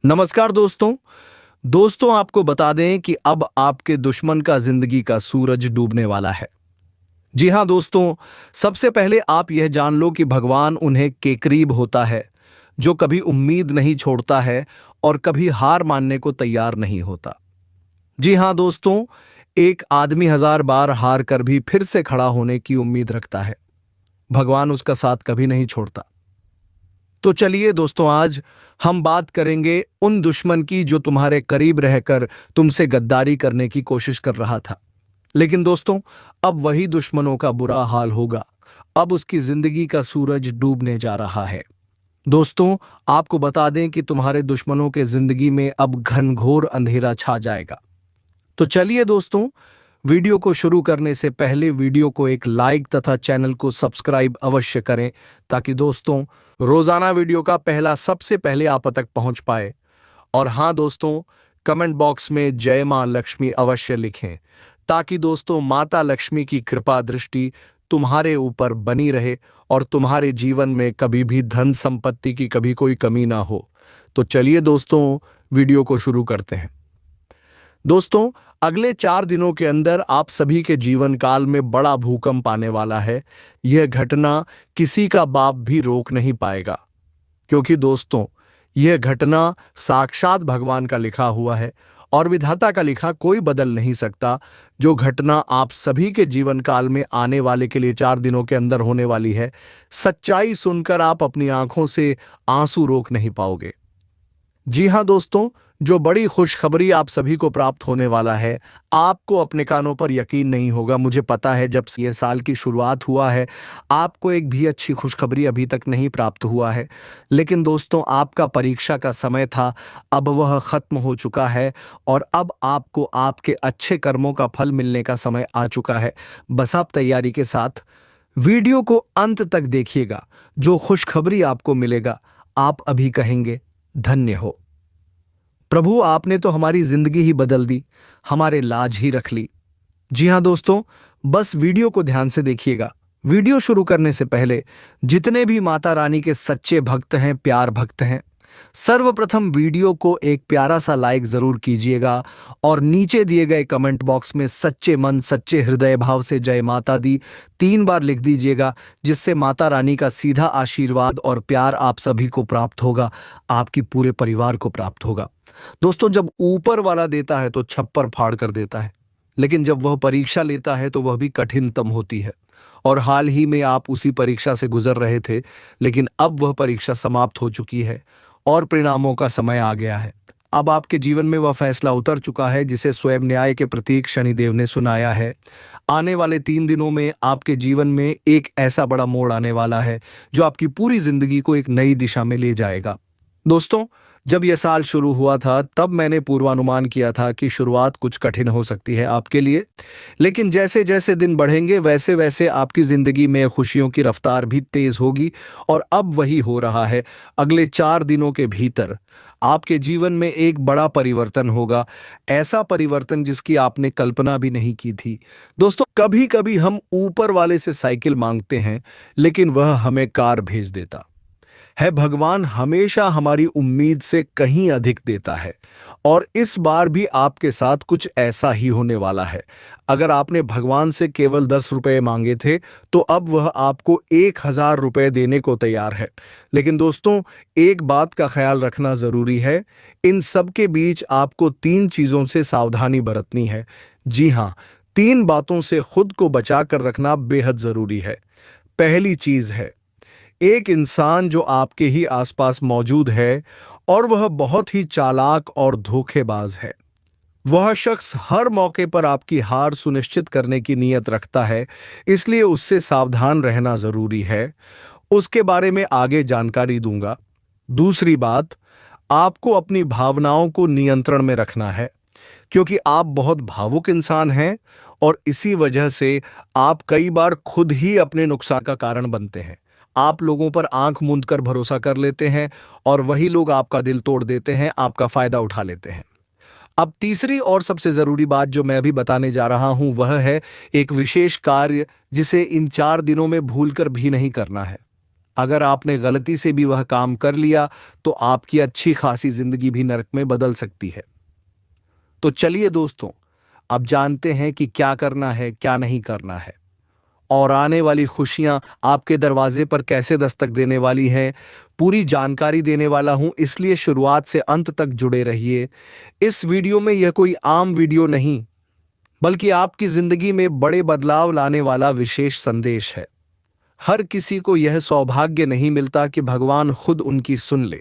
नमस्कार दोस्तों। दोस्तों आपको बता दें कि अब आपके दुश्मन का जिंदगी का सूरज डूबने वाला है। जी हां दोस्तों, सबसे पहले आप यह जान लो कि भगवान उन्हें के करीब होता है जो कभी उम्मीद नहीं छोड़ता है और कभी हार मानने को तैयार नहीं होता। जी हां दोस्तों, एक आदमी 1000 बार हार कर भी फिर से खड़ा होने की उम्मीद रखता है। भगवान उसका साथ कभी नहीं छोड़ता। तो चलिए दोस्तों, आज हम बात करेंगे उन दुश्मन की जो तुम्हारे करीब रहकर तुमसे गद्दारी करने की कोशिश कर रहा था। लेकिन दोस्तों, अब वही दुश्मनों का बुरा हाल होगा। अब उसकी जिंदगी का सूरज डूबने जा रहा है। दोस्तों, आपको बता दें कि तुम्हारे दुश्मनों के जिंदगी में अब घनघोर अंधेरा छा जाएगा। तो चलिए दोस्तों, वीडियो को शुरू करने से पहले वीडियो को एक लाइक तथा चैनल को सब्सक्राइब अवश्य करें ताकि दोस्तों रोजाना वीडियो का पहला सबसे पहले आप तक पहुंच पाए। और हाँ दोस्तों, कमेंट बॉक्स में जय मां लक्ष्मी अवश्य लिखें ताकि दोस्तों माता लक्ष्मी की कृपा दृष्टि तुम्हारे ऊपर बनी रहे और तुम्हारे जीवन में कभी भी धन संपत्ति की कभी कोई कमी ना हो। तो चलिए दोस्तों, वीडियो को शुरू करते हैं। दोस्तों, अगले 4 दिनों के अंदर आप सभी के जीवन काल में बड़ा भूकंप आने वाला है। यह घटना किसी का बाप भी रोक नहीं पाएगा, क्योंकि दोस्तों यह घटना साक्षात भगवान का लिखा हुआ है और विधाता का लिखा कोई बदल नहीं सकता। जो घटना आप सभी के जीवन काल में आने वाले के लिए 4 दिनों के अंदर होने वाली है, सच्चाई सुनकर आप अपनी आंखों से आंसू रोक नहीं पाओगे। जी हां दोस्तों, जो बड़ी खुशखबरी आप सभी को प्राप्त होने वाला है, आपको अपने कानों पर यकीन नहीं होगा। मुझे पता है जब से ये साल की शुरुआत हुआ है आपको एक भी अच्छी खुशखबरी अभी तक नहीं प्राप्त हुआ है। लेकिन दोस्तों, आपका परीक्षा का समय था, अब वह खत्म हो चुका है और अब आपको आपके अच्छे कर्मों का फल मिलने का समय आ चुका है। बस आप तैयारी के साथ वीडियो को अंत तक देखिएगा। जो खुशखबरी आपको मिलेगा आप अभी कहेंगे धन्य हो प्रभु, आपने तो हमारी जिंदगी ही बदल दी, हमारे लाज ही रख ली। जी हां दोस्तों, बस वीडियो को ध्यान से देखिएगा। वीडियो शुरू करने से पहले जितने भी माता रानी के सच्चे भक्त हैं, प्यार भक्त हैं, सर्वप्रथम वीडियो को एक प्यारा सा लाइक जरूर कीजिएगा और नीचे दिए गए कमेंट बॉक्स में सच्चे मन सच्चे हृदय भाव से जय माता दी 3 बार लिख दीजिएगा, जिससे माता रानी का सीधा आशीर्वाद और प्यार आप सभी को प्राप्त होगा, आपकी पूरे परिवार को प्राप्त होगा। दोस्तों, जब ऊपर वाला देता है तो छप्पर फाड़ कर देता है, लेकिन जब वह परीक्षा लेता है तो वह भी कठिनतम होती है। और हाल ही में आप उसी परीक्षा से गुजर रहे थे, लेकिन अब वह परीक्षा समाप्त हो चुकी है और परिणामों का समय आ गया है। अब आपके जीवन में वह फैसला उतर चुका है जिसे स्वयं न्याय के प्रतीक शनिदेव ने सुनाया है। आने वाले 3 दिनों में आपके जीवन में एक ऐसा बड़ा मोड़ आने वाला है जो आपकी पूरी जिंदगी को एक नई दिशा में ले जाएगा। दोस्तों, जब यह साल शुरू हुआ था तब मैंने पूर्वानुमान किया था कि शुरुआत कुछ कठिन हो सकती है आपके लिए, लेकिन जैसे जैसे दिन बढ़ेंगे वैसे वैसे आपकी जिंदगी में खुशियों की रफ्तार भी तेज होगी। और अब वही हो रहा है। अगले 4 दिनों के भीतर आपके जीवन में एक बड़ा परिवर्तन होगा, ऐसा परिवर्तन जिसकी आपने कल्पना भी नहीं की थी। दोस्तों, कभी कभी हम ऊपर वाले से साइकिल मांगते हैं, लेकिन वह हमें कार भेज देता है। भगवान हमेशा हमारी उम्मीद से कहीं अधिक देता है और इस बार भी आपके साथ कुछ ऐसा ही होने वाला है। अगर आपने भगवान से केवल 10 रुपए मांगे थे तो अब वह आपको 1000 रुपए देने को तैयार है। लेकिन दोस्तों, एक बात का ख्याल रखना जरूरी है। इन सब के बीच आपको 3 चीजों से सावधानी बरतनी है। जी हाँ, 3 बातों से खुद को बचा कर रखना बेहद जरूरी है। पहली चीज है, एक इंसान जो आपके ही आसपास मौजूद है और वह बहुत ही चालाक और धोखेबाज है। वह शख्स हर मौके पर आपकी हार सुनिश्चित करने की नीयत रखता है, इसलिए उससे सावधान रहना जरूरी है। उसके बारे में आगे जानकारी दूंगा। दूसरी बात, आपको अपनी भावनाओं को नियंत्रण में रखना है, क्योंकि आप बहुत भावुक इंसान हैं और इसी वजह से आप कई बार खुद ही अपने नुकसान का कारण बनते हैं। आप लोगों पर आंख मूंद कर भरोसा कर लेते हैं और वही लोग आपका दिल तोड़ देते हैं, आपका फायदा उठा लेते हैं। अब तीसरी और सबसे जरूरी बात जो मैं अभी बताने जा रहा हूं वह है एक विशेष कार्य जिसे इन 4 दिनों में भूलकर भी नहीं करना है। अगर आपने गलती से भी वह काम कर लिया तो आपकी अच्छी खासी जिंदगी भी नरक में बदल सकती है। तो चलिए दोस्तों, अब जानते हैं कि क्या करना है, क्या नहीं करना है, और आने वाली खुशियां आपके दरवाजे पर कैसे दस्तक देने वाली हैं। पूरी जानकारी देने वाला हूं, इसलिए शुरुआत से अंत तक जुड़े रहिए। इस वीडियो में यह कोई आम वीडियो नहीं, बल्कि आपकी जिंदगी में बड़े बदलाव लाने वाला विशेष संदेश है। हर किसी को यह सौभाग्य नहीं मिलता कि भगवान खुद उनकी सुन ले,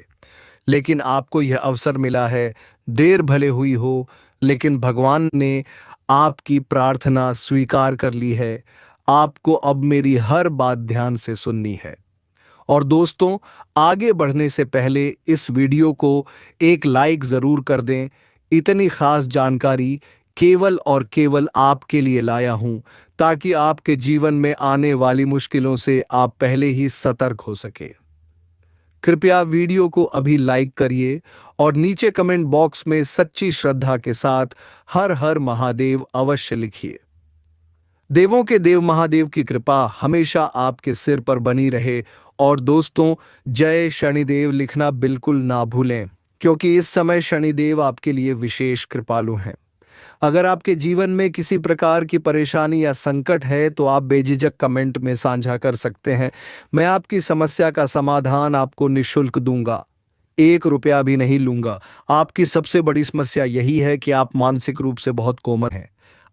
लेकिन आपको यह अवसर मिला है। देर भले हुई हो, लेकिन भगवान ने आपकी प्रार्थना स्वीकार कर ली है। आपको अब मेरी हर बात ध्यान से सुननी है। और दोस्तों, आगे बढ़ने से पहले इस वीडियो को एक लाइक जरूर कर दें। इतनी खास जानकारी केवल और केवल आपके लिए लाया हूं, ताकि आपके जीवन में आने वाली मुश्किलों से आप पहले ही सतर्क हो सके। कृपया वीडियो को अभी लाइक करिए और नीचे कमेंट बॉक्स में सच्ची श्रद्धा के साथ हर हर महादेव अवश्य लिखिए। देवों के देव महादेव की कृपा हमेशा आपके सिर पर बनी रहे। और दोस्तों, जय शनिदेव लिखना बिल्कुल ना भूलें, क्योंकि इस समय शनिदेव आपके लिए विशेष कृपालु हैं। अगर आपके जीवन में किसी प्रकार की परेशानी या संकट है तो आप बेझिझक कमेंट में साझा कर सकते हैं। मैं आपकी समस्या का समाधान आपको निःशुल्क दूंगा, 1 रुपया भी नहीं लूंगा। आपकी सबसे बड़ी समस्या यही है कि आप मानसिक रूप से बहुत कोमल हैं।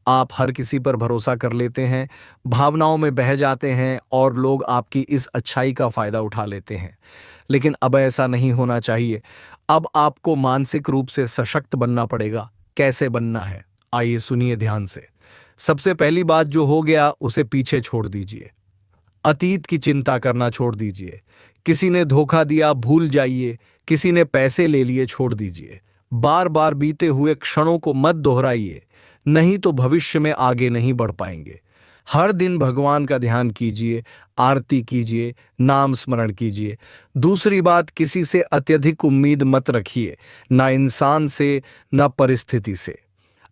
आप हर किसी पर भरोसा कर लेते हैं, भावनाओं में बह जाते हैं और लोग आपकी इस अच्छाई का फायदा उठा लेते हैं। लेकिन अब ऐसा नहीं होना चाहिए। अब आपको मानसिक रूप से सशक्त बनना पड़ेगा। कैसे बनना है, आइए सुनिए ध्यान से। सबसे पहली बात, जो हो गया उसे पीछे छोड़ दीजिए। अतीत की चिंता करना छोड़ दीजिए। किसी ने धोखा दिया, भूल जाइए। किसी ने पैसे ले लिए, छोड़ दीजिए। बार बार बीते हुए क्षणों को मत दोहराइए, नहीं तो भविष्य में आगे नहीं बढ़ पाएंगे। हर दिन भगवान का ध्यान कीजिए, आरती कीजिए, नाम स्मरण कीजिए। दूसरी बात, किसी से अत्यधिक उम्मीद मत रखिए, ना इंसान से, ना परिस्थिति से।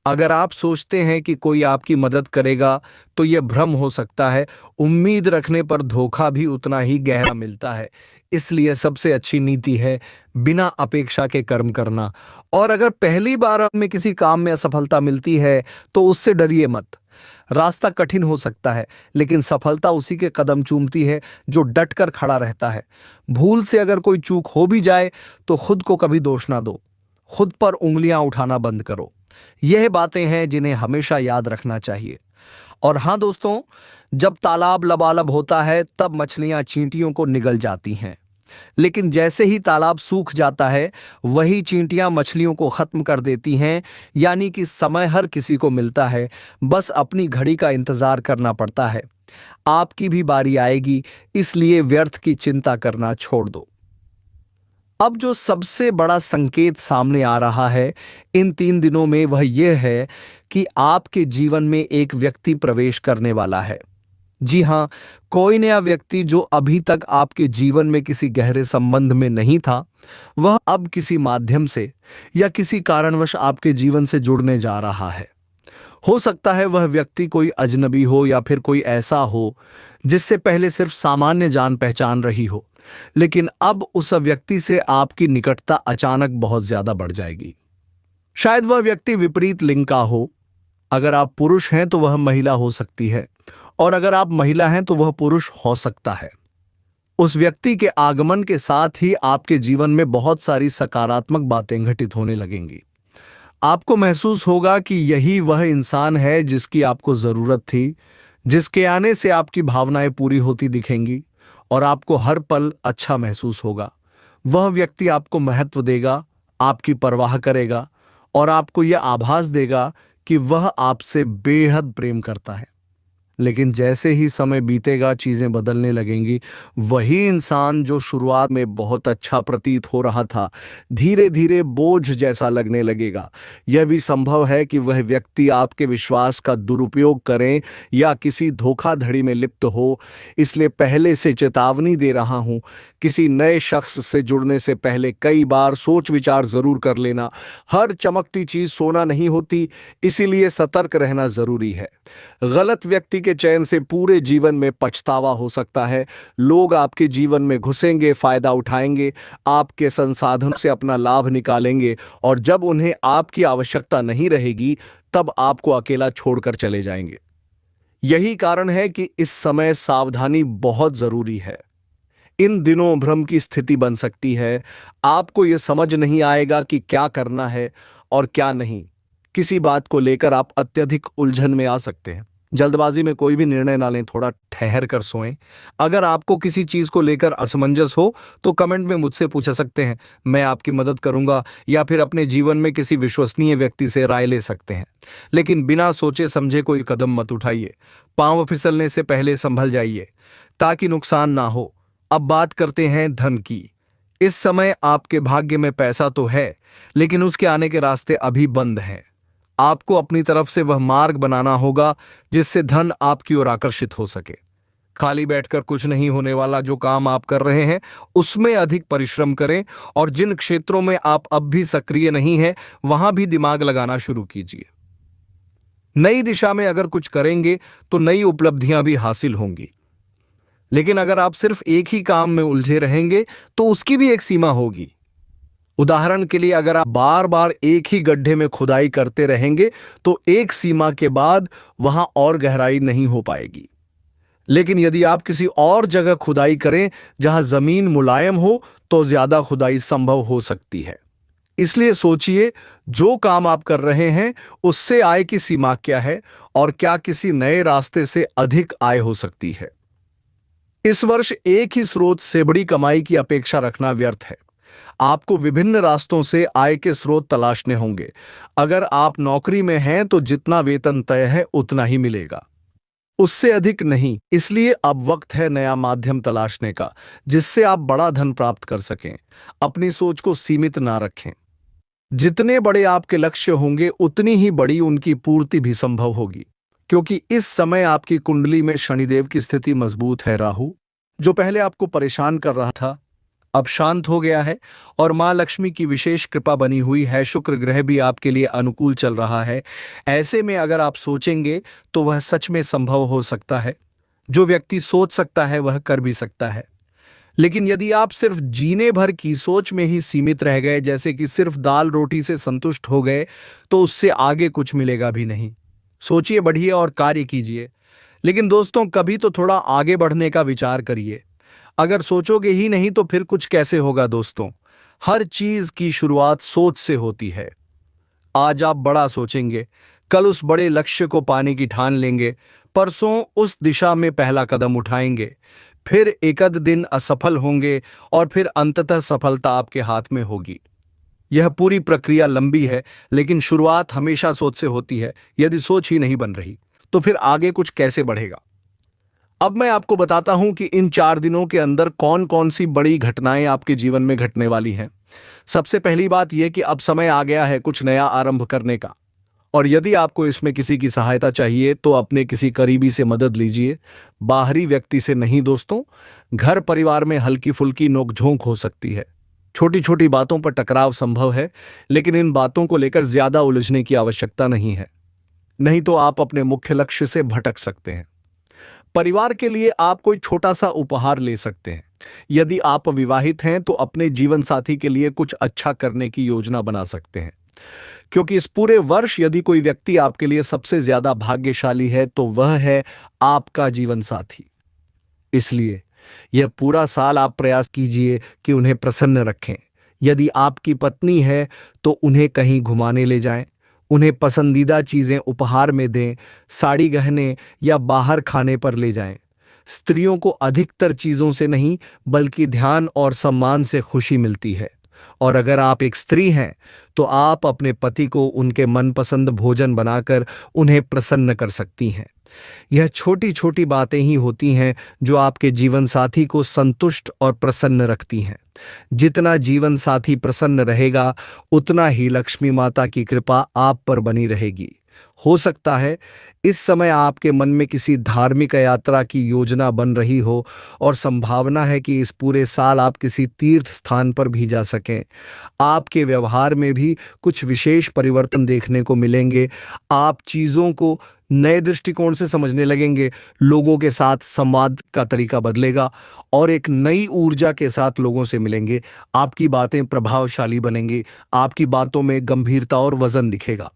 अगर आप सोचते हैं कि कोई आपकी मदद करेगा तो यह भ्रम हो सकता है। उम्मीद रखने पर धोखा भी उतना ही गहरा मिलता है। इसलिए सबसे अच्छी नीति है बिना अपेक्षा के कर्म करना। और अगर पहली बार में किसी काम में असफलता मिलती है तो उससे डरिए मत। रास्ता कठिन हो सकता है, लेकिन सफलता उसी के कदम चूमती है जो डट कर खड़ा रहता है। भूल से अगर कोई चूक हो भी जाए तो खुद को कभी दोष ना दो। खुद पर उंगलियां उठाना बंद करो। यह बातें हैं जिन्हें हमेशा याद रखना चाहिए। और हाँ दोस्तों, जब तालाब लबालब होता है तब मछलियां चींटियों को निगल जाती हैं, लेकिन जैसे ही तालाब सूख जाता है वही चींटियां मछलियों को खत्म कर देती हैं। यानी कि समय हर किसी को मिलता है, बस अपनी घड़ी का इंतजार करना पड़ता है। आपकी भी बारी आएगी, इसलिए व्यर्थ की चिंता करना छोड़ दो। अब जो सबसे बड़ा संकेत सामने आ रहा है इन 3 दिनों में, वह यह है कि आपके जीवन में एक व्यक्ति प्रवेश करने वाला है। जी हां, कोई नया व्यक्ति जो अभी तक आपके जीवन में किसी गहरे संबंध में नहीं था, वह अब किसी माध्यम से या किसी कारणवश आपके जीवन से जुड़ने जा रहा है। हो सकता है वह व्यक्ति कोई अजनबी हो या फिर कोई ऐसा हो जिससे पहले सिर्फ सामान्य जान पहचान रही हो, लेकिन अब उस व्यक्ति से आपकी निकटता अचानक बहुत ज्यादा बढ़ जाएगी। शायद वह व्यक्ति विपरीत लिंग का हो। अगर आप पुरुष हैं तो वह महिला हो सकती है, और अगर आप महिला हैं तो वह पुरुष हो सकता है। उस व्यक्ति के आगमन के साथ ही आपके जीवन में बहुत सारी सकारात्मक बातें घटित होने लगेंगी। आपको महसूस होगा कि यही वह इंसान है जिसकी आपको जरूरत थी, जिसके आने से आपकी भावनाएं पूरी होती दिखेंगी और आपको हर पल अच्छा महसूस होगा। वह व्यक्ति आपको महत्व देगा, आपकी परवाह करेगा और आपको यह आभास देगा कि वह आपसे बेहद प्रेम करता है। लेकिन जैसे ही समय बीतेगा चीजें बदलने लगेंगी। वही इंसान जो शुरुआत में बहुत अच्छा प्रतीत हो रहा था, धीरे धीरे बोझ जैसा लगने लगेगा। यह भी संभव है कि वह व्यक्ति आपके विश्वास का दुरुपयोग करें या किसी धोखाधड़ी में लिप्त हो। इसलिए पहले से चेतावनी दे रहा हूं, किसी नए शख्स से जुड़ने से पहले कई बार सोच विचार जरूर कर लेना। हर चमकती चीज सोना नहीं होती, इसीलिए सतर्क रहना जरूरी है। गलत व्यक्ति के चैन से पूरे जीवन में पछतावा हो सकता है। लोग आपके जीवन में घुसेंगे, फायदा उठाएंगे, आपके संसाधनों से अपना लाभ निकालेंगे और जब उन्हें आपकी आवश्यकता नहीं रहेगी तब आपको अकेला छोड़कर चले जाएंगे। यही कारण है कि इस समय सावधानी बहुत जरूरी है। इन दिनों भ्रम की स्थिति बन सकती है। आपको यह समझ नहीं आएगा कि क्या करना है और क्या नहीं। किसी बात को लेकर आप अत्यधिक उलझन में आ सकते हैं। जल्दबाजी में कोई भी निर्णय ना लें, थोड़ा ठहर कर सोएं। अगर आपको किसी चीज को लेकर असमंजस हो तो कमेंट में मुझसे पूछ सकते हैं, मैं आपकी मदद करूंगा, या फिर अपने जीवन में किसी विश्वसनीय व्यक्ति से राय ले सकते हैं। लेकिन बिना सोचे समझे कोई कदम मत उठाइए। पांव फिसलने से पहले संभल जाइए ताकि नुकसान ना हो। अब बात करते हैं धन की। इस समय आपके भाग्य में पैसा तो है, लेकिन उसके आने के रास्ते अभी बंद हैं। आपको अपनी तरफ से वह मार्ग बनाना होगा जिससे धन आपकी ओर आकर्षित हो सके। खाली बैठकर कुछ नहीं होने वाला जो काम आप कर रहे हैं उसमें अधिक परिश्रम करें और जिन क्षेत्रों में आप अब भी सक्रिय नहीं हैं वहां भी दिमाग लगाना शुरू कीजिए। नई दिशा में अगर कुछ करेंगे तो नई उपलब्धियां भी हासिल होंगी। लेकिन अगर आप सिर्फ एक ही काम में उलझे रहेंगे तो उसकी भी एक सीमा होगी। उदाहरण के लिए, अगर आप बार बार एक ही गड्ढे में खुदाई करते रहेंगे तो एक सीमा के बाद वहां और गहराई नहीं हो पाएगी। लेकिन यदि आप किसी और जगह खुदाई करें जहां जमीन मुलायम हो तो ज्यादा खुदाई संभव हो सकती है। इसलिए सोचिए, जो काम आप कर रहे हैं उससे आय की सीमा क्या है और क्या किसी नए रास्ते से अधिक आय हो सकती है। इस वर्ष एक ही स्रोत से बड़ी कमाई की अपेक्षा रखना व्यर्थ है। आपको विभिन्न रास्तों से आय के स्रोत तलाशने होंगे। अगर आप नौकरी में हैं तो जितना वेतन तय है उतना ही मिलेगा, उससे अधिक नहीं। इसलिए अब वक्त है नया माध्यम तलाशने का जिससे आप बड़ा धन प्राप्त कर सकें। अपनी सोच को सीमित ना रखें। जितने बड़े आपके लक्ष्य होंगे उतनी ही बड़ी उनकी पूर्ति भी संभव होगी, क्योंकि इस समय आपकी कुंडली में शनिदेव की स्थिति मजबूत है। राहु, जो पहले आपको परेशान कर रहा था, अब शांत हो गया है और मां लक्ष्मी की विशेष कृपा बनी हुई है। शुक्र ग्रह भी आपके लिए अनुकूल चल रहा है। ऐसे में अगर आप सोचेंगे तो वह सच में संभव हो सकता है। जो व्यक्ति सोच सकता है वह कर भी सकता है। लेकिन यदि आप सिर्फ जीने भर की सोच में ही सीमित रह गए, जैसे कि सिर्फ दाल रोटी से संतुष्ट हो गए, तो उससे आगे कुछ मिलेगा भी नहीं। सोचिए, बढ़िए और कार्य कीजिए। लेकिन दोस्तों, कभी तो थोड़ा आगे बढ़ने का विचार करिए। अगर सोचोगे ही नहीं तो फिर कुछ कैसे होगा। दोस्तों, हर चीज की शुरुआत सोच से होती है। आज आप बड़ा सोचेंगे, कल उस बड़े लक्ष्य को पाने की ठान लेंगे, परसों उस दिशा में पहला कदम उठाएंगे, फिर एक आध दिन असफल होंगे और फिर अंततः सफलता आपके हाथ में होगी। यह पूरी प्रक्रिया लंबी है, लेकिन शुरुआत हमेशा सोच से होती है। यदि सोच ही नहीं बन रही तो फिर आगे कुछ कैसे बढ़ेगा। अब मैं आपको बताता हूं कि इन 4 दिनों के अंदर कौन कौन सी बड़ी घटनाएं आपके जीवन में घटने वाली हैं। सबसे पहली बात यह कि अब समय आ गया है कुछ नया आरंभ करने का, और यदि आपको इसमें किसी की सहायता चाहिए तो अपने किसी करीबी से मदद लीजिए, बाहरी व्यक्ति से नहीं। दोस्तों, घर परिवार में हल्की फुल्की नोकझोंक हो सकती है। छोटी छोटी बातों पर टकराव संभव है, लेकिन इन बातों को लेकर ज्यादा उलझने की आवश्यकता नहीं है, नहीं तो आप अपने मुख्य लक्ष्य से भटक सकते हैं। परिवार के लिए आप कोई छोटा सा उपहार ले सकते हैं। यदि आप विवाहित हैं तो अपने जीवन साथी के लिए कुछ अच्छा करने की योजना बना सकते हैं, क्योंकि इस पूरे वर्ष यदि कोई व्यक्ति आपके लिए सबसे ज्यादा भाग्यशाली है तो वह है आपका जीवन साथी। इसलिए यह पूरा साल आप प्रयास कीजिए कि उन्हें प्रसन्न रखें। यदि आपकी पत्नी है तो उन्हें कहीं घुमाने ले जाएं, उन्हें पसंदीदा चीजें उपहार में दें, साड़ी गहने या बाहर खाने पर ले जाएं। स्त्रियों को अधिकतर चीजों से नहीं बल्कि ध्यान और सम्मान से खुशी मिलती है। और अगर आप एक स्त्री हैं तो आप अपने पति को उनके मनपसंद भोजन बनाकर उन्हें प्रसन्न कर सकती हैं। यह छोटी छोटी बातें ही होती हैं जो आपके जीवन साथी को संतुष्ट और प्रसन्न रखती हैं। जितना जीवन साथी प्रसन्न रहेगा उतना ही लक्ष्मी माता की कृपा आप पर बनी रहेगी। हो सकता है इस समय आपके मन में किसी धार्मिक यात्रा की योजना बन रही हो और संभावना है कि इस पूरे साल आप किसी तीर्थ स्थान पर भी जा सकें। आपके व्यवहार में भी कुछ विशेष परिवर्तन देखने को मिलेंगे। आप चीज़ों को नए दृष्टिकोण से समझने लगेंगे, लोगों के साथ संवाद का तरीका बदलेगा और एक नई ऊर्जा के साथ लोगों से मिलेंगे। आपकी बातें प्रभावशाली बनेंगी, आपकी बातों में गंभीरता और वजन दिखेगा।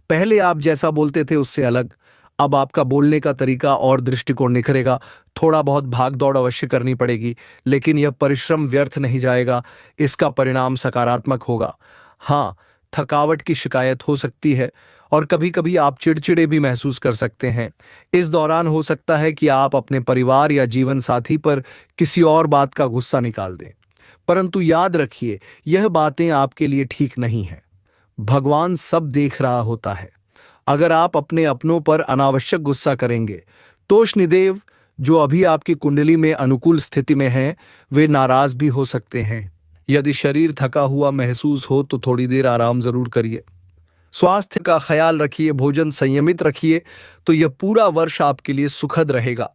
पहले आप जैसा बोलते थे उससे अलग अब आपका बोलने का तरीका और दृष्टिकोण निखरेगा। थोड़ा बहुत भाग दौड़ अवश्य करनी पड़ेगी, लेकिन यह परिश्रम व्यर्थ नहीं जाएगा, इसका परिणाम सकारात्मक होगा। हाँ, थकावट की शिकायत हो सकती है और कभी कभी आप चिड़चिड़े भी महसूस कर सकते हैं। इस दौरान हो सकता है कि आप अपने परिवार या जीवन साथी पर किसी और बात का गुस्सा निकाल दें, परंतु याद रखिए यह बातें आपके लिए ठीक नहीं हैं। भगवान सब देख रहा होता है। अगर आप अपने अपनों पर अनावश्यक गुस्सा करेंगे तो शनिदेव, जो अभी आपकी कुंडली में अनुकूल स्थिति में हैं, वे नाराज भी हो सकते हैं। यदि शरीर थका हुआ महसूस हो तो थोड़ी देर आराम जरूर करिए। स्वास्थ्य का ख्याल रखिए, भोजन संयमित रखिए, तो यह पूरा वर्ष आपके लिए सुखद रहेगा।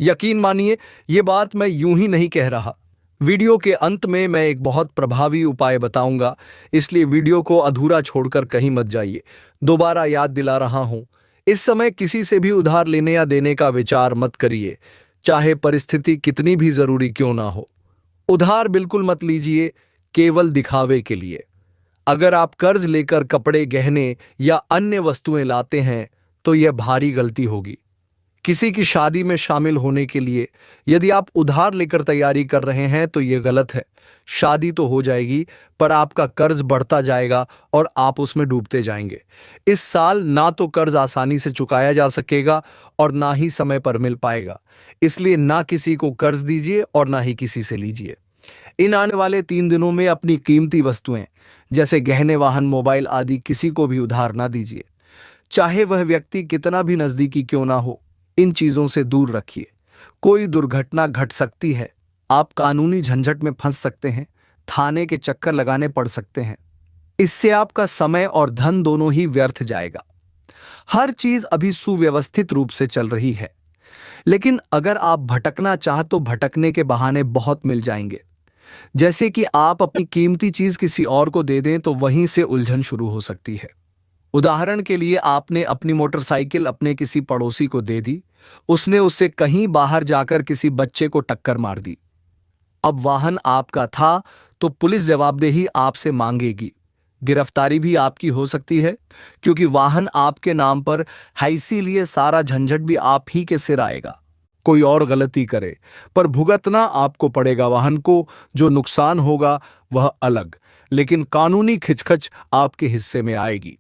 यकीन मानिए, ये बात मैं यूं ही नहीं कह रहा। वीडियो के अंत में मैं एक बहुत प्रभावी उपाय बताऊंगा, इसलिए वीडियो को अधूरा छोड़कर कहीं मत जाइए। दोबारा याद दिला रहा हूं, इस समय किसी से भी उधार लेने या देने का विचार मत करिए, चाहे परिस्थिति कितनी भी जरूरी क्यों ना हो। उधार बिल्कुल मत लीजिए, केवल दिखावे के लिए। अगर आप कर्ज लेकर कपड़े, गहने या अन्य वस्तुएं लाते हैं तो यह भारी गलती होगी। किसी की शादी में शामिल होने के लिए यदि आप उधार लेकर तैयारी कर रहे हैं तो यह गलत है। शादी तो हो जाएगी, पर आपका कर्ज बढ़ता जाएगा और आप उसमें डूबते जाएंगे। इस साल ना तो कर्ज आसानी से चुकाया जा सकेगा और ना ही समय पर मिल पाएगा, इसलिए ना किसी को कर्ज दीजिए और ना ही किसी से लीजिए। इन आने वाले 3 दिनों में अपनी कीमती वस्तुएं जैसे गहने, वाहन, मोबाइल आदि किसी को भी उधार ना दीजिए, चाहे वह व्यक्ति कितना भी नजदीकी क्यों ना हो। इन चीजों से दूर रखिए। कोई दुर्घटना घट सकती है, आप कानूनी झंझट में फंस सकते हैं, थाने के चक्कर लगाने पड़ सकते हैं। इससे आपका समय और धन दोनों ही व्यर्थ जाएगा। हर चीज अभी सुव्यवस्थित रूप से चल रही है, लेकिन अगर आप भटकना चाह तो भटकने के बहाने बहुत मिल जाएंगे। जैसे कि आप अपनी कीमती चीज किसी और को दे दें तो वहीं से उलझन शुरू हो सकती है। उदाहरण के लिए, आपने अपनी मोटरसाइकिल अपने किसी पड़ोसी को दे दी, उसने उससे कहीं बाहर जाकर किसी बच्चे को टक्कर मार दी। अब वाहन आपका था तो पुलिस जवाबदेही आपसे मांगेगी, गिरफ्तारी भी आपकी हो सकती है, क्योंकि वाहन आपके नाम पर है, इसीलिए सारा झंझट भी आप ही के सिर आएगा। कोई और गलती करे पर भुगतना आपको पड़ेगा वाहन को, जो नुकसान होगा वह अलग, लेकिन कानूनी खिचखच आपके हिस्से में आएगी।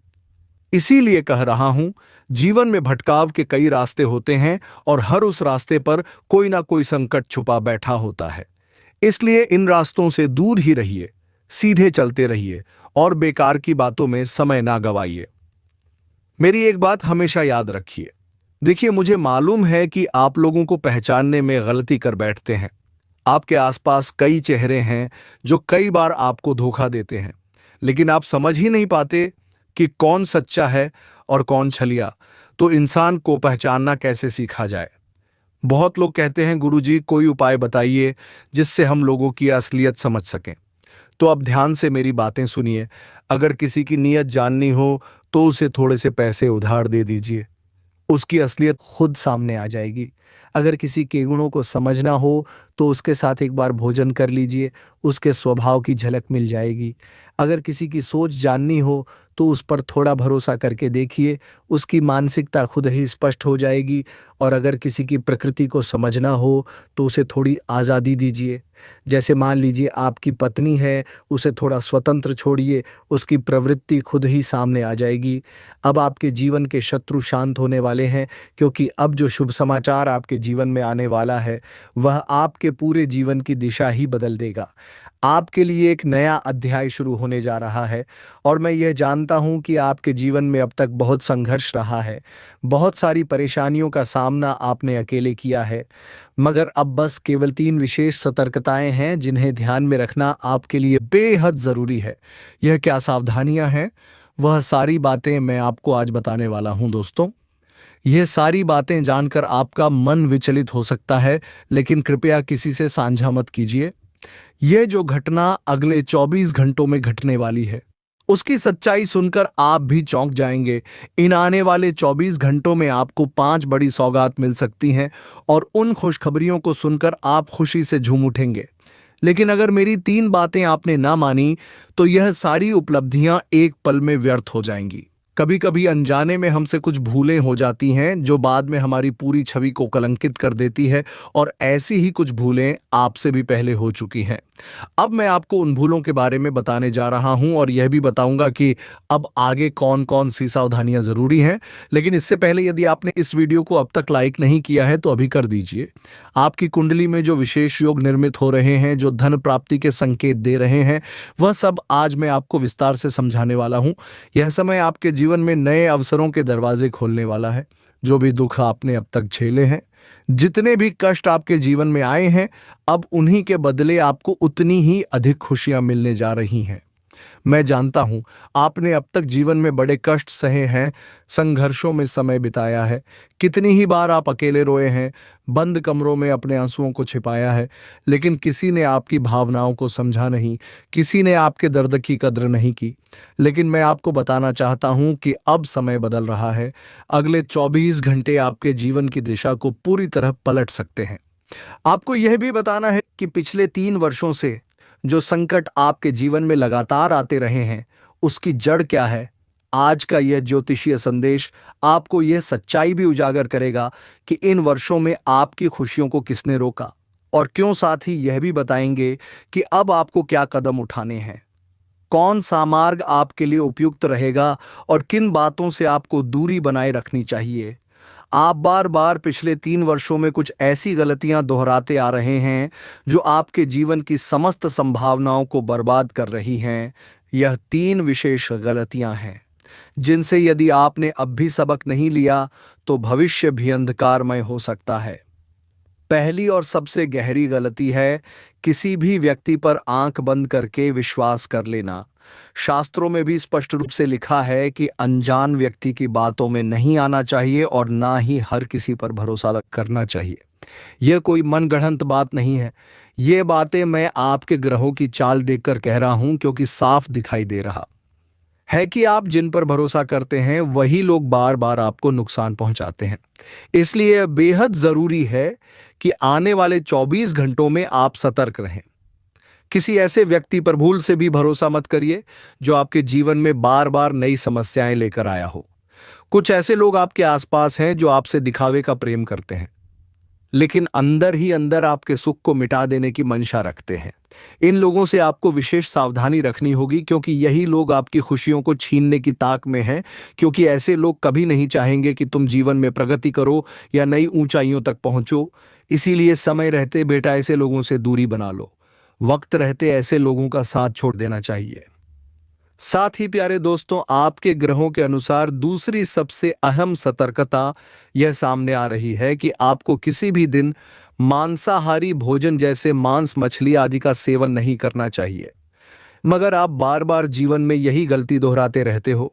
इसीलिए कह रहा हूं, जीवन में भटकाव के कई रास्ते होते हैं और हर उस रास्ते पर कोई ना कोई संकट छुपा बैठा होता है। इसलिए इन रास्तों से दूर ही रहिए, सीधे चलते रहिए और बेकार की बातों में समय ना गवाइए। मेरी एक बात हमेशा याद रखिए। देखिए, मुझे मालूम है कि आप लोगों को पहचानने में गलती कर बैठते हैं। आपके आसपास कई चेहरे हैं जो कई बार आपको धोखा देते हैं, लेकिन आप समझ ही नहीं पाते कि कौन सच्चा है और कौन छलिया। तो इंसान को पहचानना कैसे सीखा जाए? बहुत लोग कहते हैं, गुरुजी कोई उपाय बताइए जिससे हम लोगों की असलियत समझ सकें। तो अब ध्यान से मेरी बातें सुनिए। अगर किसी की नीयत जाननी हो तो उसे थोड़े से पैसे उधार दे दीजिए, उसकी असलियत खुद सामने आ जाएगी। अगर किसी के गुणों को समझना हो तो उसके साथ एक बार भोजन कर लीजिए, उसके स्वभाव की झलक मिल जाएगी। अगर किसी की सोच जाननी हो तो उस पर थोड़ा भरोसा करके देखिए, उसकी मानसिकता खुद ही स्पष्ट हो जाएगी। और अगर किसी की प्रकृति को समझना हो तो उसे थोड़ी आज़ादी दीजिए। जैसे मान लीजिए आपकी पत्नी है, उसे थोड़ा स्वतंत्र छोड़िए, उसकी प्रवृत्ति खुद ही सामने आ जाएगी। अब आपके जीवन के शत्रु शांत होने वाले हैं, क्योंकि अब जो शुभ समाचार आपके जीवन में आने वाला है वह आपके पूरे जीवन की दिशा ही बदल देगा। आपके लिए एक नया अध्याय शुरू होने जा रहा है और मैं यह जानता हूं कि आपके जीवन में अब तक बहुत संघर्ष रहा है, बहुत सारी परेशानियों का सामना आपने अकेले किया है, मगर अब बस केवल 3 विशेष सतर्कताएं हैं जिन्हें ध्यान में रखना आपके लिए बेहद ज़रूरी है। यह क्या सावधानियां हैं? वह सारी बातें मैं आपको आज बताने वाला हूं दोस्तों। यह सारी बातें जानकर आपका मन विचलित हो सकता है, लेकिन कृपया किसी से साझा मत कीजिए। यह जो घटना अगले 24 घंटों में घटने वाली है, उसकी सच्चाई सुनकर आप भी चौंक जाएंगे। इन आने वाले 24 घंटों में आपको 5 बड़ी सौगात मिल सकती हैं और उन खुशखबरियों को सुनकर आप खुशी से झूम उठेंगे। लेकिन अगर मेरी 3 बातें आपने ना मानी, तो यह सारी उपलब्धियां एक पल में व्यर्थ हो जाएंगी। कभी कभी अनजाने में हमसे कुछ भूलें हो जाती हैं जो बाद में हमारी पूरी छवि को कलंकित कर देती है, और ऐसी ही कुछ भूलें आपसे भी पहले हो चुकी हैं। अब मैं आपको उन भूलों के बारे में बताने जा रहा हूं और यह भी बताऊंगा कि अब आगे कौन कौन सी सावधानियां जरूरी हैं। लेकिन इससे पहले यदि आपने इस वीडियो को अब तक लाइक नहीं किया है तो अभी कर दीजिए। आपकी कुंडली में जो विशेष योग निर्मित हो रहे हैं, जो धन प्राप्ति के संकेत दे रहे हैं, वह सब आज मैं आपको विस्तार से समझाने वाला हूं। यह समय आपके जीवन में नए अवसरों के दरवाजे खोलने वाला है। जो भी दुख आपने अब तक झेले हैं, जितने भी कष्ट आपके जीवन में आए हैं, अब उन्हीं के बदले आपको उतनी ही अधिक खुशियां मिलने जा रही हैं। मैं जानता हूं आपने अब तक जीवन में बड़े कष्ट सहे हैं, संघर्षों में समय बिताया है। कितनी ही बार आप अकेले रोए हैं, बंद कमरों में अपने आंसुओं को छिपाया है, लेकिन किसी ने आपकी भावनाओं को समझा नहीं, किसी ने आपके दर्द की कद्र नहीं की। लेकिन मैं आपको बताना चाहता हूं कि अब समय बदल रहा है। अगले 24 घंटे आपके जीवन की दिशा को पूरी तरह पलट सकते हैं। आपको यह भी बताना है कि पिछले 3 वर्षों से जो संकट आपके जीवन में लगातार आते रहे हैं, उसकी जड़ क्या है। आज का यह ज्योतिषीय संदेश आपको यह सच्चाई भी उजागर करेगा कि इन वर्षों में आपकी खुशियों को किसने रोका और क्यों। साथ ही यह भी बताएंगे कि अब आपको क्या कदम उठाने हैं, कौन सा मार्ग आपके लिए उपयुक्त रहेगा और किन बातों से आपको दूरी बनाए रखनी चाहिए। आप बार बार पिछले 3 वर्षों में कुछ ऐसी गलतियां दोहराते आ रहे हैं जो आपके जीवन की समस्त संभावनाओं को बर्बाद कर रही हैं। यह 3 विशेष गलतियां हैं जिनसे यदि आपने अब भी सबक नहीं लिया तो भविष्य भी अंधकारमय हो सकता है। पहली और सबसे गहरी गलती है किसी भी व्यक्ति पर आंख बंद करके विश्वास कर लेना। शास्त्रों में भी स्पष्ट रूप से लिखा है कि अनजान व्यक्ति की बातों में नहीं आना चाहिए और ना ही हर किसी पर भरोसा करना चाहिए। यह कोई मनगढ़ंत बात नहीं है। ये बातें मैं आपके ग्रहों की चाल देखकर कह रहा हूं, क्योंकि साफ दिखाई दे रहा है कि आप जिन पर भरोसा करते हैं वही लोग बार बार आपको नुकसान पहुंचाते हैं। इसलिए बेहद जरूरी है कि आने वाले 24 घंटों में आप सतर्क रहें। किसी ऐसे व्यक्ति पर भूल से भी भरोसा मत करिए जो आपके जीवन में बार बार नई समस्याएं लेकर आया हो। कुछ ऐसे लोग आपके आसपास हैं जो आपसे दिखावे का प्रेम करते हैं, लेकिन अंदर ही अंदर आपके सुख को मिटा देने की मंशा रखते हैं। इन लोगों से आपको विशेष सावधानी रखनी होगी, क्योंकि यही लोग आपकी खुशियों को छीनने की ताक में हैं। क्योंकि ऐसे लोग कभी नहीं चाहेंगे कि तुम जीवन में प्रगति करो या नई ऊंचाइयों तक पहुंचो। इसीलिए समय रहते बेटा ऐसे लोगों से दूरी बना लो। वक्त रहते ऐसे लोगों का साथ छोड़ देना चाहिए। साथ ही प्यारे दोस्तों, आपके ग्रहों के अनुसार दूसरी सबसे अहम सतर्कता यह सामने आ रही है कि आपको किसी भी दिन मांसाहारी भोजन जैसे मांस, मछली आदि का सेवन नहीं करना चाहिए। मगर आप बार बार जीवन में यही गलती दोहराते रहते हो।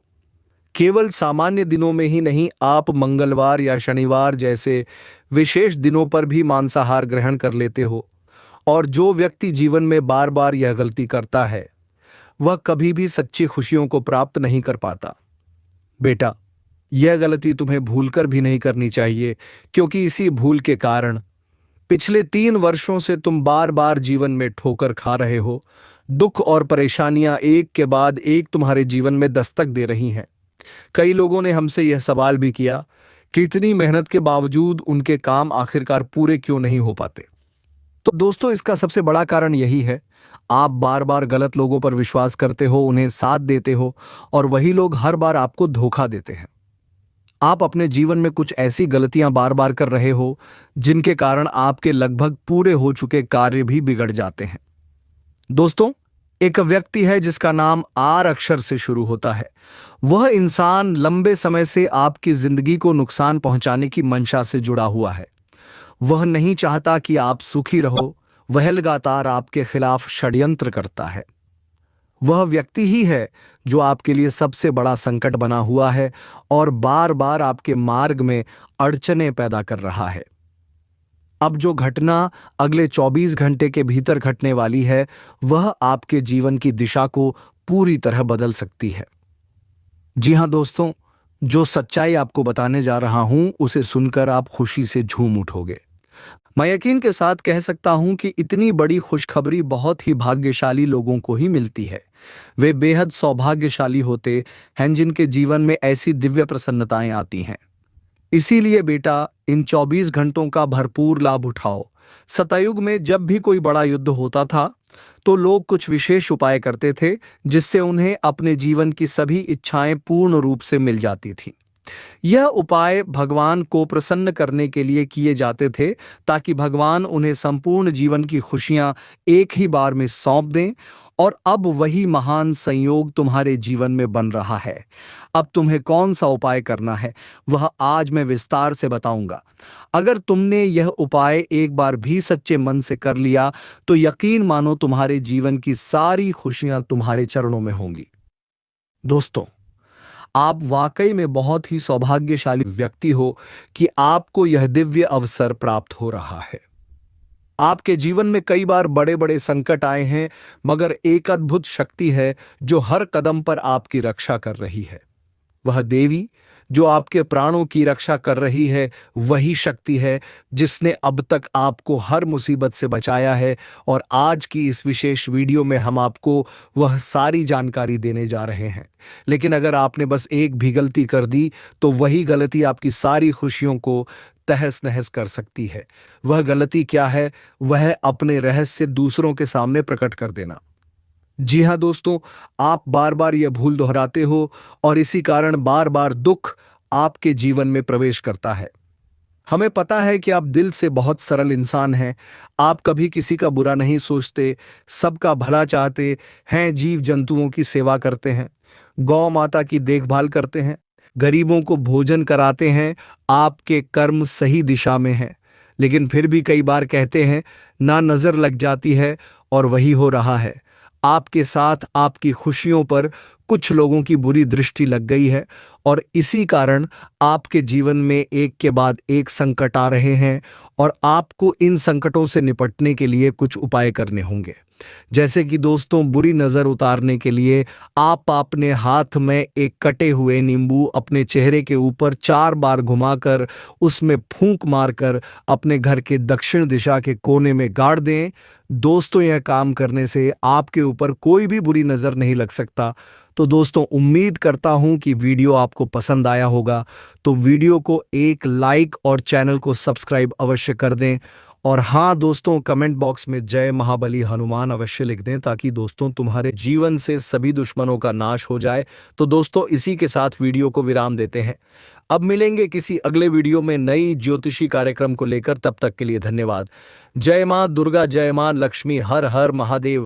केवल सामान्य दिनों में ही नहीं, आप मंगलवार या शनिवार जैसे विशेष दिनों पर भी मांसाहार ग्रहण कर लेते हो। और जो व्यक्ति जीवन में बार बार यह गलती करता है वह कभी भी सच्ची खुशियों को प्राप्त नहीं कर पाता। बेटा, यह गलती तुम्हें भूलकर भी नहीं करनी चाहिए, क्योंकि इसी भूल के कारण पिछले 3 वर्षों से तुम बार बार जीवन में ठोकर खा रहे हो। दुख और परेशानियां एक के बाद एक तुम्हारे जीवन में दस्तक दे रही हैं। कई लोगों ने हमसे यह सवाल भी किया कि इतनी मेहनत के बावजूद उनके काम आखिरकार पूरे क्यों नहीं हो पाते। तो दोस्तों, इसका सबसे बड़ा कारण यही है, आप बार बार गलत लोगों पर विश्वास करते हो, उन्हें साथ देते हो, और वही लोग हर बार आपको धोखा देते हैं। आप अपने जीवन में कुछ ऐसी गलतियां बार बार कर रहे हो जिनके कारण आपके लगभग पूरे हो चुके कार्य भी बिगड़ जाते हैं। दोस्तों, एक व्यक्ति है जिसका नाम आर अक्षर से शुरू होता है। वह इंसान लंबे समय से आपकी जिंदगी को नुकसान पहुंचाने की मंशा से जुड़ा हुआ है। वह नहीं चाहता कि आप सुखी रहो। वह लगातार आपके खिलाफ षड्यंत्र करता है। वह व्यक्ति ही है जो आपके लिए सबसे बड़ा संकट बना हुआ है और बार बार आपके मार्ग में अड़चनें पैदा कर रहा है। अब जो घटना अगले 24 घंटे के भीतर घटने वाली है वह आपके जीवन की दिशा को पूरी तरह बदल सकती है। जी हाँ दोस्तों, जो सच्चाई आपको बताने जा रहा हूं उसे सुनकर आप खुशी से झूम उठोगे। मैं यकीन के साथ कह सकता हूं कि इतनी बड़ी खुशखबरी बहुत ही भाग्यशाली लोगों को ही मिलती है। वे बेहद सौभाग्यशाली होते हैं जिनके जीवन में ऐसी दिव्य प्रसन्नताएं आती हैं। इसीलिए बेटा, इन 24 घंटों का भरपूर लाभ उठाओ। सतयुग में जब भी कोई बड़ा युद्ध होता था तो लोग कुछ विशेष उपाय करते थे जिससे उन्हें अपने जीवन की सभी इच्छाएं पूर्ण रूप से मिल जाती थीं। यह उपाय भगवान को प्रसन्न करने के लिए किए जाते थे ताकि भगवान उन्हें संपूर्ण जीवन की खुशियां एक ही बार में सौंप दें। और अब वही महान संयोग तुम्हारे जीवन में बन रहा है। अब तुम्हें कौन सा उपाय करना है वह आज मैं विस्तार से बताऊंगा। अगर तुमने यह उपाय एक बार भी सच्चे मन से कर लिया तो यकीन मानो तुम्हारे जीवन की सारी खुशियां तुम्हारे चरणों में होंगी। दोस्तों, आप वाकई में बहुत ही सौभाग्यशाली व्यक्ति हो कि आपको यह दिव्य अवसर प्राप्त हो रहा है। आपके जीवन में कई बार बड़े बड़े संकट आए हैं, मगर एक अद्भुत शक्ति है जो हर कदम पर आपकी रक्षा कर रही है। वह देवी जो आपके प्राणों की रक्षा कर रही है वही शक्ति है जिसने अब तक आपको हर मुसीबत से बचाया है। और आज की इस विशेष वीडियो में हम आपको वह सारी जानकारी देने जा रहे हैं। लेकिन अगर आपने बस एक भी गलती कर दी तो वही गलती आपकी सारी खुशियों को तहस नहस कर सकती है। वह गलती क्या है? वह अपने रहस्य दूसरों के सामने प्रकट कर देना। जी हाँ दोस्तों, आप बार बार यह भूल दोहराते हो और इसी कारण बार बार दुख आपके जीवन में प्रवेश करता है। हमें पता है कि आप दिल से बहुत सरल इंसान हैं। आप कभी किसी का बुरा नहीं सोचते, सबका भला चाहते हैं, जीव जंतुओं की सेवा करते हैं, गौ माता की देखभाल करते हैं, गरीबों को भोजन कराते हैं। आपके कर्म सही दिशा में हैं, लेकिन फिर भी कई बार कहते हैं ना नजर लग जाती है और वही हो रहा है। आपके साथ आपकी खुशियों पर कुछ लोगों की बुरी दृष्टि लग गई है और इसी कारण आपके जीवन में एक के बाद एक संकट आ रहे हैं और आपको इन संकटों से निपटने के लिए कुछ उपाय करने होंगे। जैसे कि दोस्तों, बुरी नजर उतारने के लिए आप अपने हाथ में एक कटे हुए नींबू अपने चेहरे के ऊपर 4 बार घुमाकर उसमें फूंक मारकर अपने घर के दक्षिण दिशा के कोने में गाड़ दें। दोस्तों, यह काम करने से आपके ऊपर कोई भी बुरी नजर नहीं लग सकता। तो दोस्तों, उम्मीद करता हूं कि वीडियो आपको पसंद आया होगा। तो वीडियो को एक लाइक और चैनल को सब्सक्राइब अवश्य कर दें। और हाँ दोस्तों, कमेंट बॉक्स में जय महाबली हनुमान अवश्य लिख दें ताकि दोस्तों तुम्हारे जीवन से सभी दुश्मनों का नाश हो जाए। तो दोस्तों, इसी के साथ वीडियो को विराम देते हैं। अब मिलेंगे किसी अगले वीडियो में नई ज्योतिषी कार्यक्रम को लेकर। तब तक के लिए धन्यवाद। जय मां दुर्गा, जय मां लक्ष्मी, हर हर महादेव।